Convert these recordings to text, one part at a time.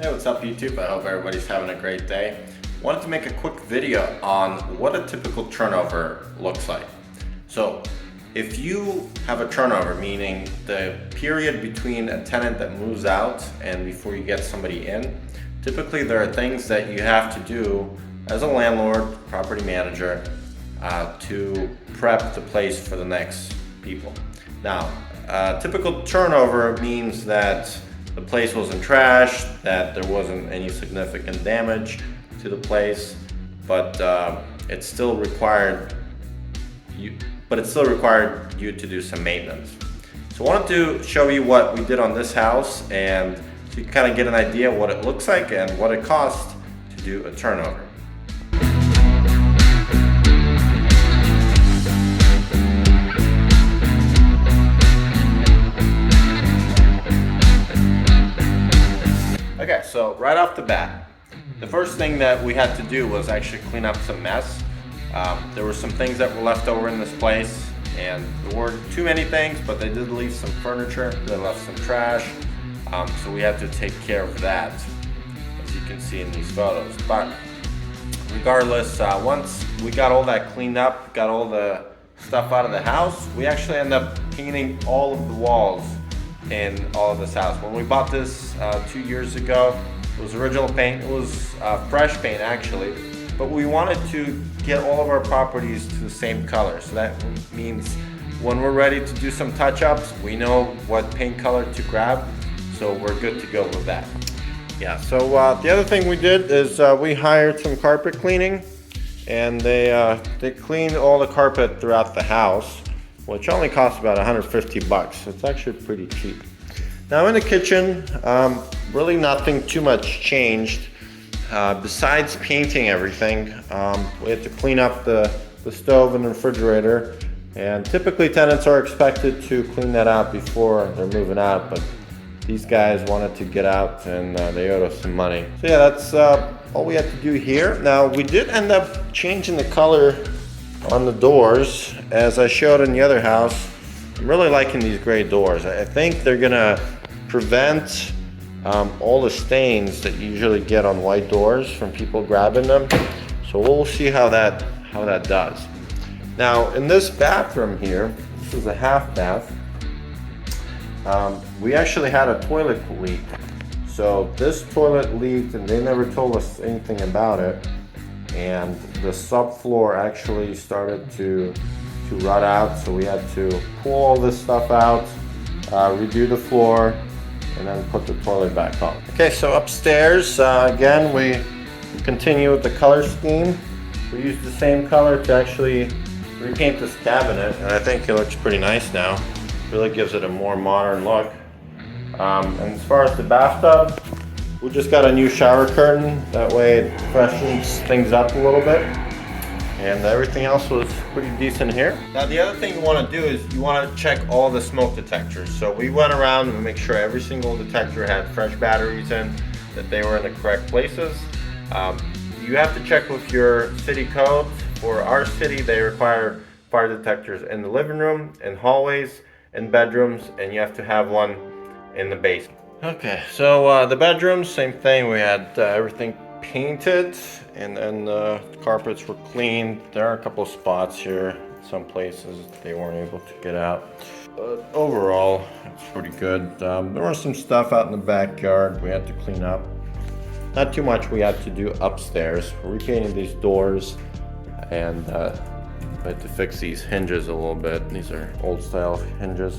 Hey, what's up YouTube? I hope everybody's having a great day. Wanted to make a quick video on what a typical turnover looks like. So if you have a turnover, meaning the period between a tenant that moves out and before you get somebody in, typically there are things that you have to do as a landlord, property manager, to prep the place for the next people. Now, typical turnover means that the place wasn't trashed, that there wasn't any significant damage to the place, but it still required you to do some maintenance. So I wanted to show you what we did on this house, and so you kind of get an idea of what it looks like and what it costs to do a turnover. Okay, so right off the bat, the first thing that we had to do was actually clean up some mess. There were some things that were left over in this place, and there weren't too many things, but they did leave some furniture, they left some trash, so we had to take care of that, as you can see in these photos. But regardless, once we got all that cleaned up, got all the stuff out of the house, we actually ended up painting all of the walls in all of this house. When we bought this 2 years ago, it was original paint. It was fresh paint actually, but we wanted to get all of our properties to the same color. So that means when we're ready to do some touch-ups, we know what paint color to grab, so we're good to go with that. Yeah, so the other thing we did is we hired some carpet cleaning, and they cleaned all the carpet throughout the house, which only costs about 150 bucks. It's actually pretty cheap. Now in the kitchen, really nothing too much changed. Besides painting everything, we had to clean up the stove and the refrigerator. And typically tenants are expected to clean that out before they're moving out, but these guys wanted to get out and they owed us some money. So yeah, that's all we had to do here. Now we did end up changing the color on the doors, as I showed in the other house. I'm really liking these gray doors. I think they're gonna prevent all the stains that you usually get on white doors from people grabbing them. So we'll see how that does. Now in this bathroom here, this is a half bath. We actually had a toilet leak. So this toilet leaked and they never told us anything about it. And the subfloor actually started to rot out, so we had to pull all this stuff out, redo the floor, and then put the toilet back on. Okay, so upstairs, again, we continue with the color scheme. We used the same color to actually repaint this cabinet, and I think it looks pretty nice now. Really gives it a more modern look. And as far as the bathtub, we just got a new shower curtain. That way it freshens things up a little bit. And everything else was pretty decent here. Now the other thing you want to do is you want to check all the smoke detectors. So we went around and make sure every single detector had fresh batteries in, that they were in the correct places. You have to check with your city code. For our city, they require fire detectors in the living room, in hallways, in bedrooms, and you have to have one in the basement. Okay, so the bedrooms, same thing. We had everything painted, and then the carpets were cleaned. There are a couple of spots here. Some places they weren't able to get out. But overall, it's pretty good. There was some stuff out in the backyard we had to clean up. Not too much we had to do upstairs. We're repainting these doors, and we had to fix these hinges a little bit. These are old style hinges.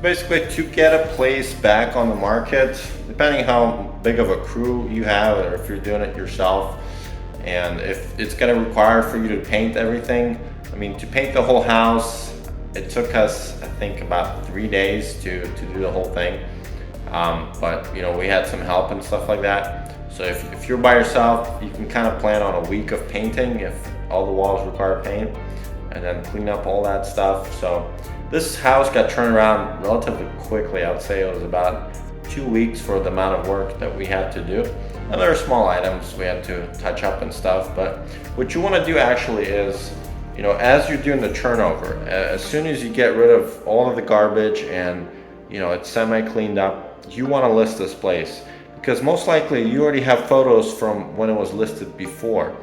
Basically, to get a place back on the market, depending how big of a crew you have, or if you're doing it yourself, and if it's going to require for you to paint everything. I mean, to paint the whole house, it took us, I think, about 3 days to do the whole thing. But you know, we had some help and stuff like that. So if you're by yourself, you can kind of plan on a week of painting if all the walls require paint, and then clean up all that stuff. So this house got turned around relatively quickly. I would say it was about 2 weeks for the amount of work that we had to do. And there are small items we had to touch up and stuff, but what you want to do actually is, you know, as you're doing the turnover, as soon as you get rid of all of the garbage and you know, it's semi cleaned up, you want to list this place, because most likely you already have photos from when it was listed before,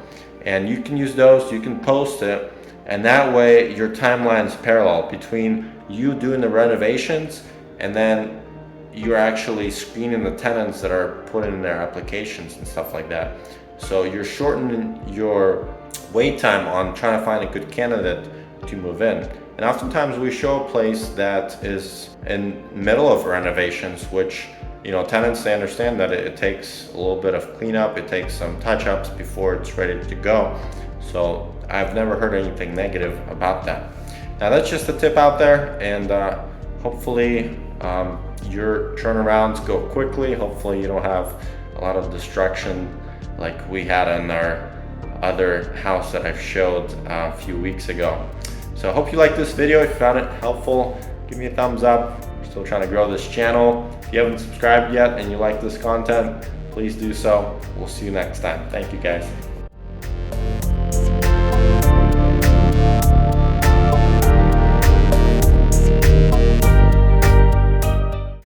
and you can use those, you can post it, and that way your timeline's parallel between you doing the renovations and then you're actually screening the tenants that are putting in their applications and stuff like that. So you're shortening your wait time on trying to find a good candidate to move in. And oftentimes we show a place that is in middle of renovations, which, you know, tenants, they understand that it takes a little bit of cleanup, it takes some touch-ups before it's ready to go. So I've never heard anything negative about that. Now that's just a tip out there, and hopefully your turnarounds go quickly. Hopefully you don't have a lot of destruction like we had in our other house that I've showed a few weeks ago. So I hope you liked this video. If you found it helpful, give me a thumbs up. We're still trying to grow this channel. If you haven't subscribed yet and you like this content, please do so. We'll see you next time. Thank you guys.